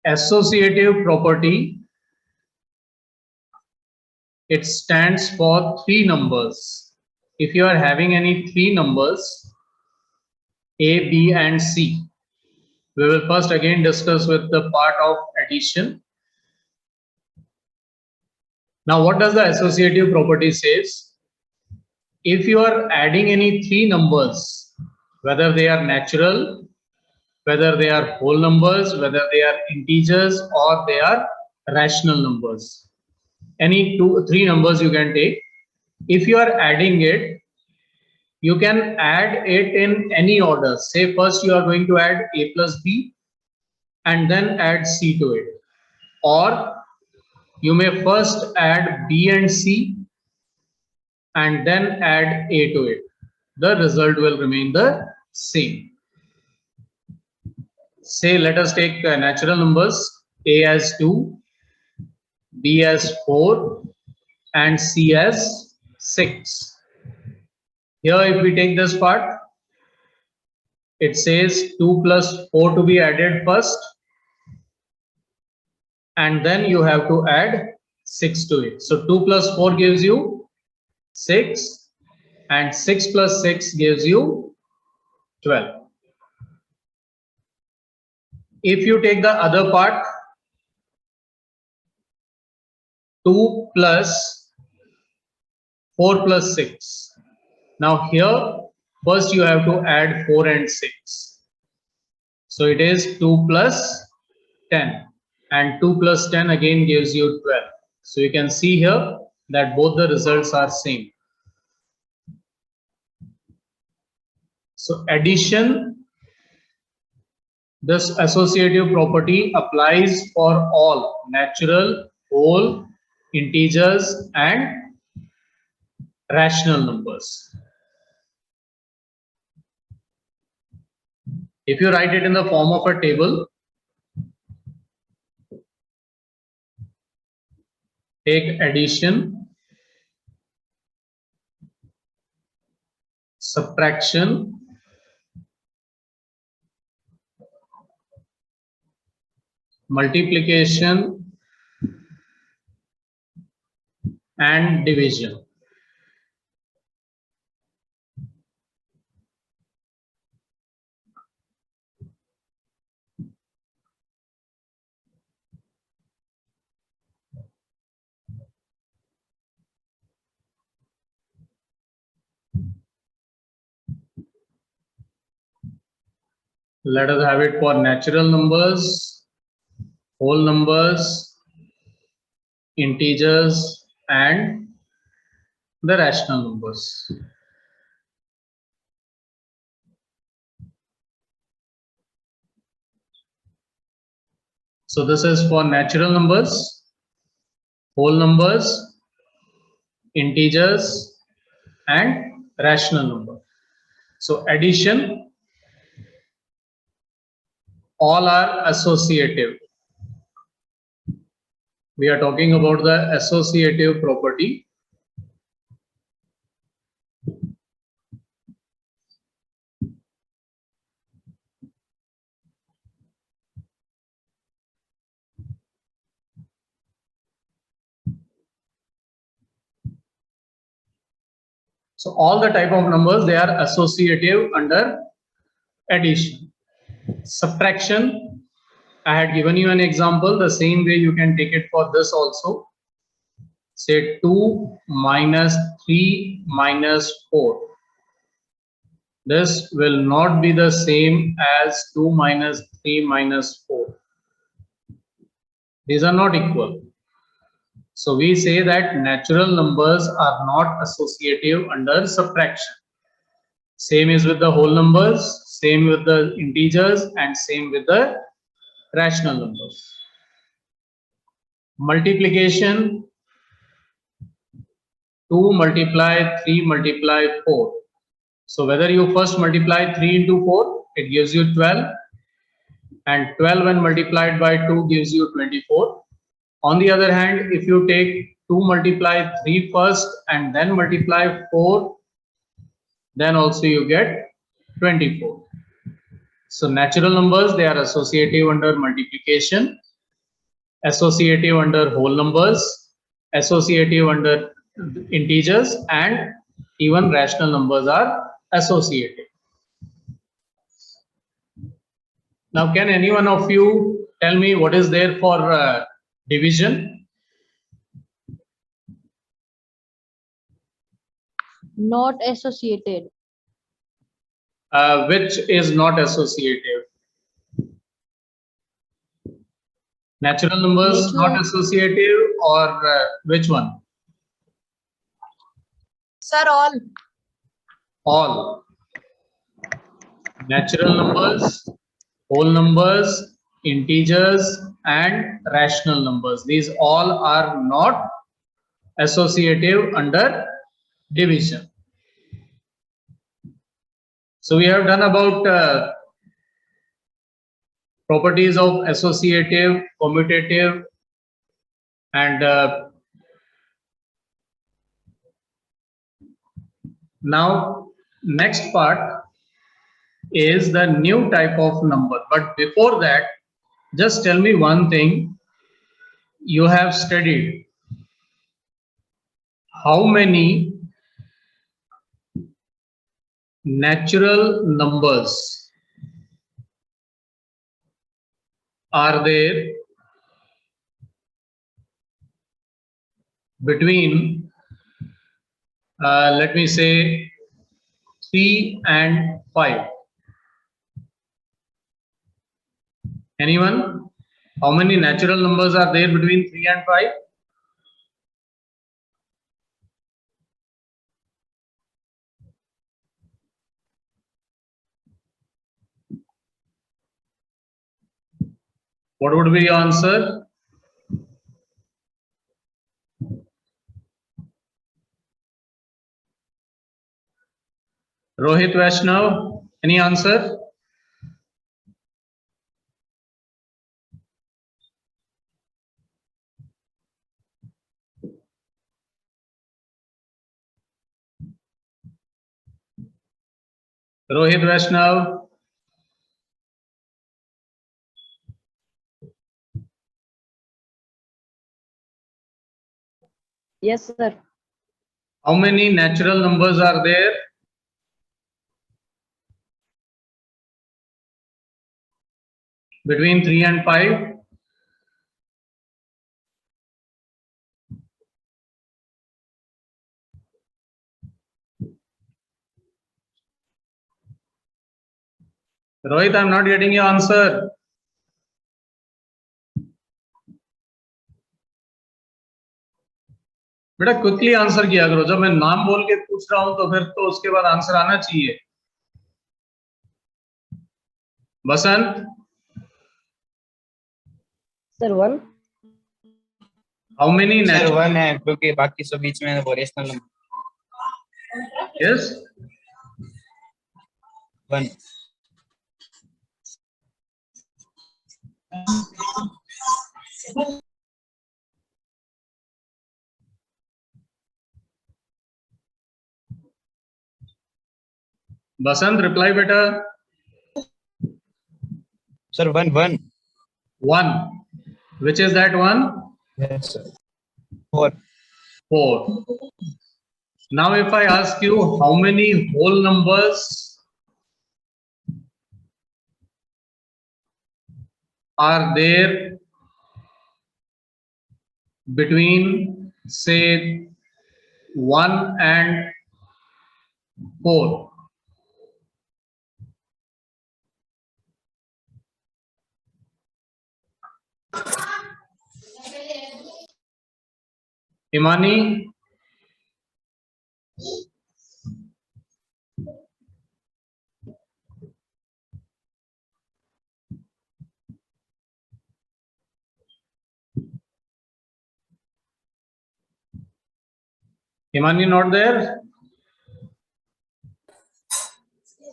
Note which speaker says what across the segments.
Speaker 1: Associative property, it stands for three numbers. If you are having any three numbers, A, B and C, we will first again discuss with the part of addition. Now what does the associative property says? If you are adding any three numbers, whether they are natural, whether they are whole numbers, whether they are integers or they are rational numbers, any three numbers you can take. If you are adding it, you can add it in any order. Say first you are going to add A plus B and then add C to it, or you may first add B and C and then add A to it. The result will remain the same. Say let us take natural numbers, A as 2, B as 4 and C as 6. Here if we take this part, it says 2 plus 4 to be added first and then you have to add 6 to it. So 2 plus 4 gives you 6 and 6 plus 6 gives you 12. If you take the other part, 2 plus 4 plus 6. Now here first you have to add 4 and 6. So it is 2 plus 10 and 2 plus 10 again gives you 12. So you can see here that both the results are same. So addition, this associative property applies for all natural, whole, integers and rational numbers. If you write it in the form of a table, take addition, subtraction, multiplication and division. Let us have it for natural numbers, whole numbers, integers and the rational numbers. So this is for natural numbers, whole numbers, integers and rational number. So addition, all are associative. We are talking about the associative property. So all the type of numbers, they are associative under addition. Subtraction, I had given you an example. The same way you can take it for this also. Say 2 minus 3 minus 4. This will not be the same as 2 minus 3 minus 4. These are not equal. So we say that natural numbers are not associative under subtraction. Same is with the whole numbers, same with the integers and same with the rational numbers. Multiplication, 2 multiply 3 multiply 4. So whether you first multiply 3 into 4, it gives you 12 and 12 when multiplied by 2 gives you 24. On the other hand, if you take 2 multiply 3 first and then multiply 4, then also you get 24. So natural numbers, they are associative under multiplication associative under whole numbers, associative under integers, and even rational numbers are associative. Now, can any one of you tell me what is there for division?
Speaker 2: Not associated.
Speaker 1: Which is not associative? Natural numbers not associative, or which one?
Speaker 2: Sir, all.
Speaker 1: All. Natural numbers, whole numbers, integers, and rational numbers. These all are not associative under division. So we have done about properties of associative, commutative, and now next part is the new type of number. But before that, just tell me one thing. You have studied how many natural numbers are there between, let me say, 3 and 5. Anyone? How many natural numbers are there between 3 and 5? What would be your answer? Rohit Vaishnav, any answer? Rohit Vaishnav.
Speaker 2: Yes, sir.
Speaker 1: How many natural numbers are there? Between 3 and 5? Rohit, I'm not getting your answer. बेटा quickly answer किया करो. जब मैं नाम बोल के पूछ रहा हूं तो फिर तो उसके बाद आंसर आना चाहिए. बसंत.
Speaker 2: Sir, 1.
Speaker 1: How many
Speaker 3: sir
Speaker 1: natural?
Speaker 3: 1 है क्योंकि बाकी सब बीच में वो रेशनल नंबर.
Speaker 1: Yes.
Speaker 3: 1.
Speaker 1: बसंत, reply बेटा.
Speaker 3: Sir 1.
Speaker 1: 1. Which is that one?
Speaker 3: Yes sir. 4.
Speaker 1: 4. Now if I ask you how many whole numbers are there between, say, 1 and 4? Imani? Imani not there?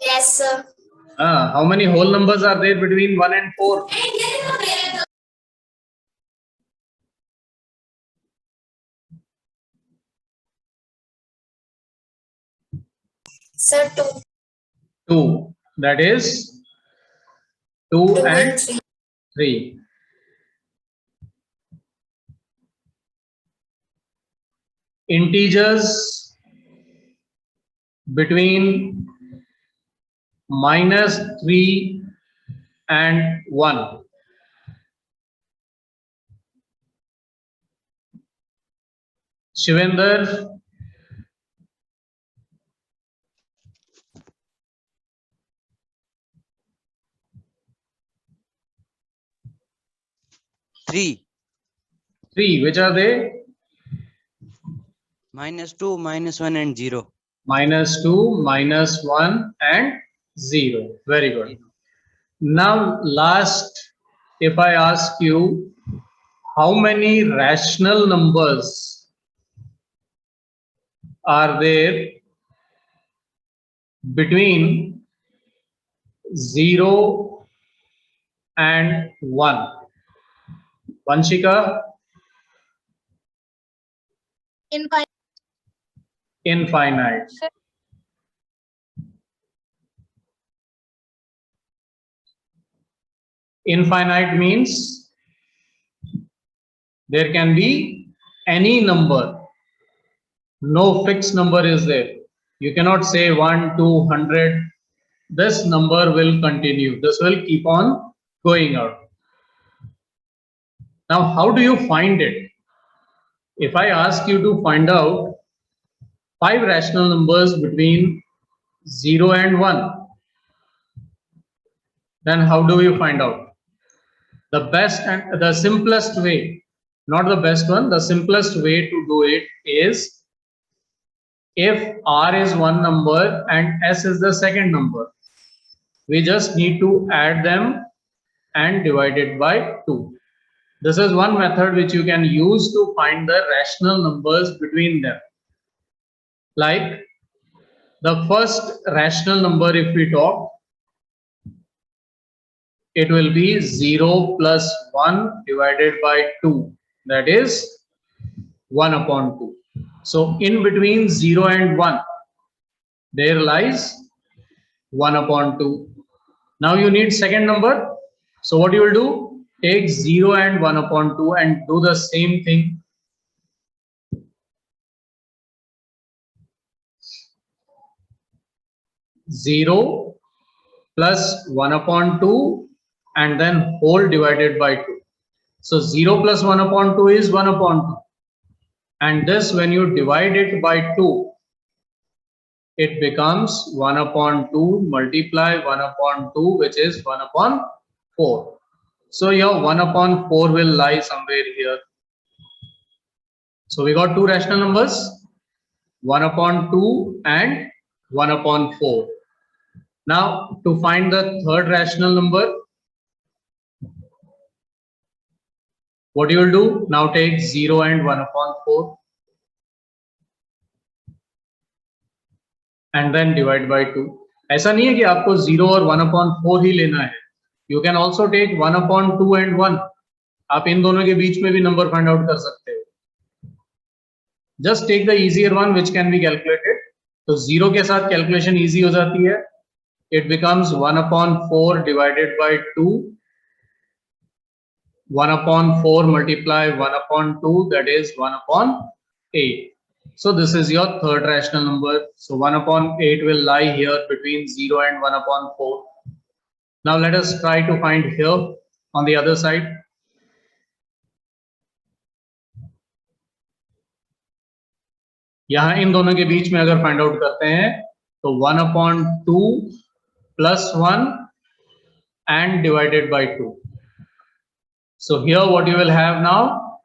Speaker 4: Yes, sir.
Speaker 1: How many whole numbers are there between 1 and 4?
Speaker 4: Sir, 2.
Speaker 1: 2. That is 2
Speaker 4: 2
Speaker 1: and
Speaker 4: and 3.
Speaker 1: 3. integers between -3 and 1. Shivender,
Speaker 5: 3,
Speaker 1: 3, which are they?
Speaker 5: -2, -1 and 0.
Speaker 1: -2, -1 and 0. Very good. Now last, if I ask you, how many rational numbers are there between 0 and 1? Vanshika? Infinite. Infinite means there can be any number. No fixed number is there. You cannot say 1, 2, 100. This number will continue. This will keep on going out. Now, how do you find it? If I ask you to find out 5 rational numbers between 0 and 1, then how do you find out? The best and the simplest way, not the best one, the simplest way to do it is, if R is one number and S is the second number, we just need to add them and divide it by 2. This is one method which you can use to find the rational numbers between them. Like the first rational number, if we talk, it will be 0 plus 1 divided by 2. That is 1 upon 2. So in between 0 and 1, there lies 1 upon 2. Now you need second number. So what you will do? Take 0 and 1 upon 2 and do the same thing. Zero plus 1 upon 2 and then whole divided by 2. So 0 plus 1 upon 2 is 1 upon 2. And this, when you divide it by 2, it becomes 1 upon 2 multiply 1 upon 2, which is 1 upon 4. So your 1 upon 4 will lie somewhere here. So we got two rational numbers, 1 upon 2 and 1 upon 4. Now to find the third rational number, what you will do? Now take 0 and 1 upon 4 and then divide by 2. ऐसा नहीं है कि आपको 0 और 1 upon 4 ही लेना है. You can also take 1 upon 2 and 1. आप इन दोनों के बीच में भी नंबर फाइंड आउट कर सकते हो. Just take the easier one which can be calculated. तो 0 के साथ कैलकुलेशन इजी हो जाती है. It becomes 1 upon 4 divided by 2. 1 upon 4 multiply 1 upon 2, that is 1 upon 8. So this is your third rational number. So 1 upon 8 will lie here between 0 and 1 upon 4. Now let us try to find here on the other side. यहाँ इन दोनों के बीच में अगर find out करते हैं तो 1 upon 2 plus 1 and divided by 2. So here what you will have now,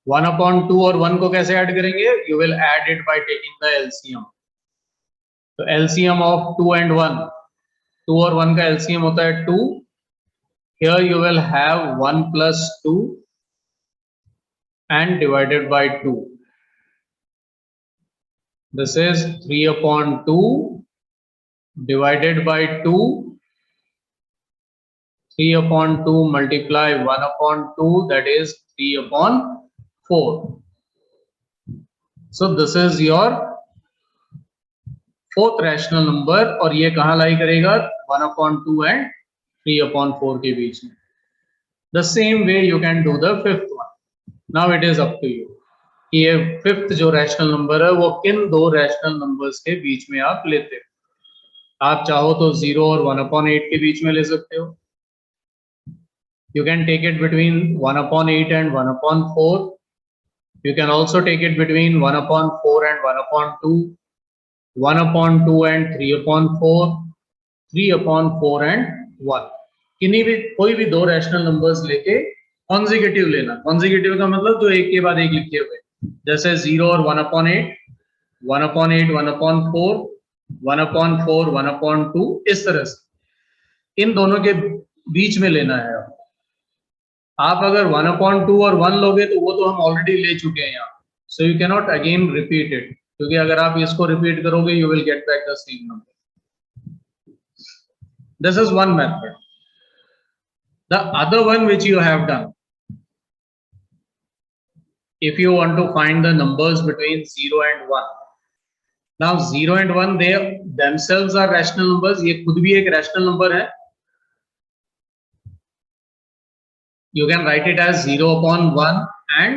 Speaker 1: 1 upon 2 और 1 को कैसे ऐड करेंगे? You will add it by taking the LCM. तो LCM of 2 and 1, 2 और 1 का LCM होता है 2. Here you will have 1 plus 2 and divided by 2. This is 3 upon 2 divided by 2. 3 upon 2 multiply 1 upon 2, that is 3 upon 4. So this is your fourth rational number और ये कहाँ लाई करेगा? 1 upon 2 and 3 upon 4 के बीच में. The same way you can do the fifth one. Now it is up to you. कि ये fifth जो rational number है वो किन दो रैशनल नंबर्स के बीच में आप लेते हो। आप चाहो तो 0 और 1/8 के बीच में ले सकते हो। You can take it between 1/8 and 1/4. You can also take it between 1/4 and 1/2, 1/2 and 3/4, 3/4 and 1. किन्हीं भी कोई भी दो रैशनल नंबर्स लेके कॉन्जिक्यूटिव लेना। कॉन्जिक्यूटिव का मतलब जो एक के बाद एक लिखे हुए, जैसे 0 और 1/8, 1/8, 1/4, 1/4, 1/2, इस तरह से इन दोनों के बीच में लेना है। आप अगर 1/2 और 1 लोगे तो वो तो हम ऑलरेडी ले चुके हैं यहाँ, so you can not again repeat it, क्योंकि अगर आप इसको रिपीट करोगे you will get back the same number. This is one method. The other one which you have done, if you want to find the numbers between 0 and 1, now 0 and 1 they themselves are rational numbers, ये खुद भी एक rational number है। You can write it as 0/1 and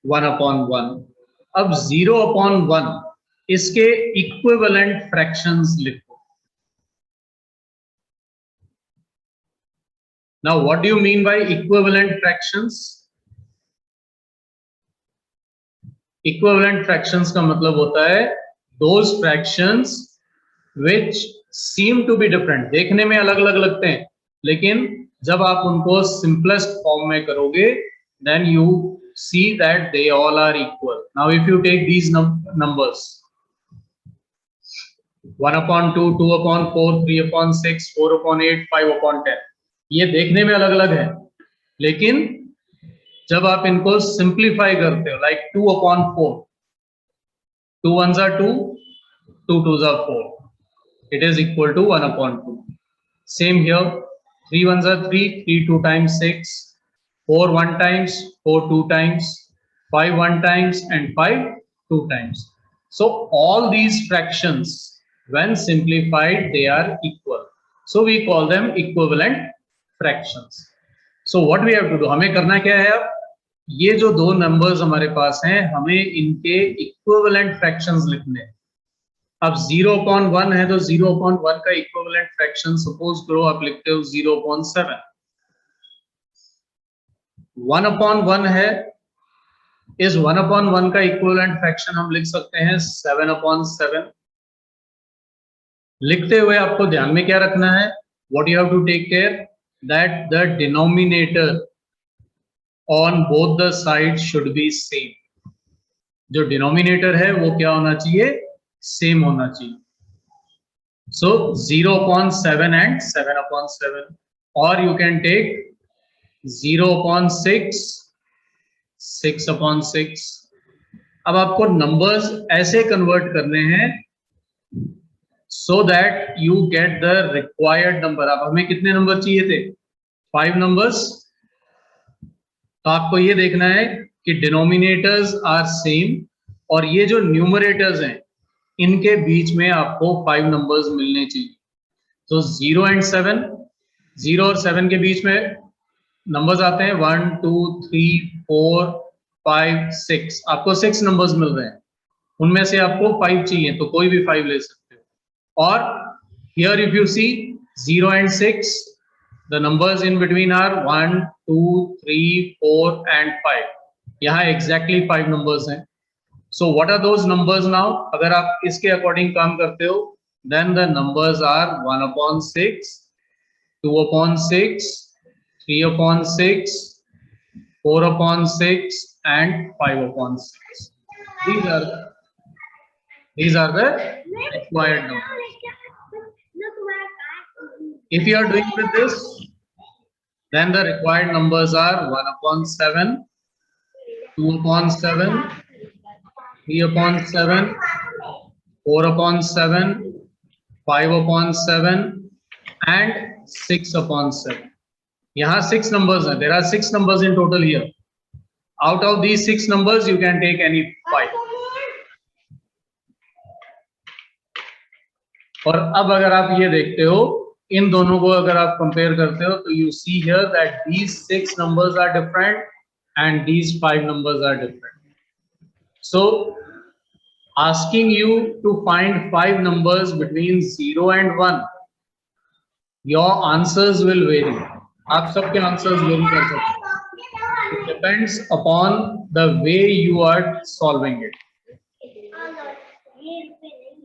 Speaker 1: 1/1। अब 0/1 इसके equivalent fractions लिखो। Now what do you mean by equivalent fractions? Equivalent fractions का मतलब होता है those fractions which seem to be different, देखने में अलग अलग लगते हैं, लेकिन जब आप उनको सिंपलेस्ट फॉर्म में करोगे then you see that they all are equal. Now if you take these numbers 1/2, 2/4, 3/6, 4/8, 5/10, ये देखने में अलग अलग है, लेकिन जब आप इनको सिंप्लीफाई करते हो like 2/4, 2 1s are 2, 2 2s are 4, it is equal to 1/2. Same here, 3 1s are 3, 3 2 times 6, 4 1 times, 4 2 times, 5 1 times and 5 2 times. So all these fractions when simplified they are equal, so we call them equivalent fractions. So what we have to do, हमें करना क्या है, अब ये जो दो numbers हमारे पास हैं हमें इनके इक्विवेलेंट फ्रैक्शंस लिखने हैं। अब 0/1 है तो 0/1 का इक्विवेलेंट फ्रैक्शन सपोज करो आप लिखते हो 0/7। 1/1 है, इस 1/1 का इक्विवेलेंट फ्रैक्शन हम लिख सकते हैं 7/7। लिखते हुए आपको ध्यान में क्या रखना है, what you have to take care that the denominator on both the sides should be same. जो डिनोमिनेटर है वो क्या होना चाहिए, सेम होना चाहिए। So 0/7 and 7/7, or you can take 0/6, 6/6। अब आपको नंबर्स ऐसे कन्वर्ट करने हैं so that you get the required number। अब हमें कितने नंबर चाहिए थे, 5 नंबर्स। तो आपको ये देखना है कि डिनोमिनेटर्स आर सेम और ये जो न्यूमरेटर्स हैं इनके बीच में आपको 5 नंबर्स मिलने चाहिए। तो 0 and 7, 0 और 7 के बीच में नंबर्स आते हैं 1 2 3 4 5 6, आपको 6 नंबर्स मिल रहे हैं, उनमें से आपको 5 चाहिए तो कोई भी 5 ले सकते हो। और here if you see 0 and 6, the numbers in between are 1 2 3 4 and 5, यहाँ exactly 5 numbers हैं। So what are those numbers now? अगर आप इसके अकॉर्डिंग काम करते हो then the numbers are 1/6, 2/6, 3/6, 4/6 and 5/6. These are the required numbers. If you are doing with this, then the required numbers are 1/7, 2/7, 3/7, 4/7, 5/7 and 6/7. यहाँ 6 numbers हैं. There are 6 numbers in total here. Out of these 6 numbers, you can take any 5. और अब अगर आप ये देखते हो इन दोनों को अगर आप कंपेयर करते हो तो you see here that these 6 numbers are different and these 5 numbers are different. So asking you to find 5 numbers between 0 and 1, your answers will vary. आप सबके answers vary कर सकते हैं. It depends upon the way you are solving it.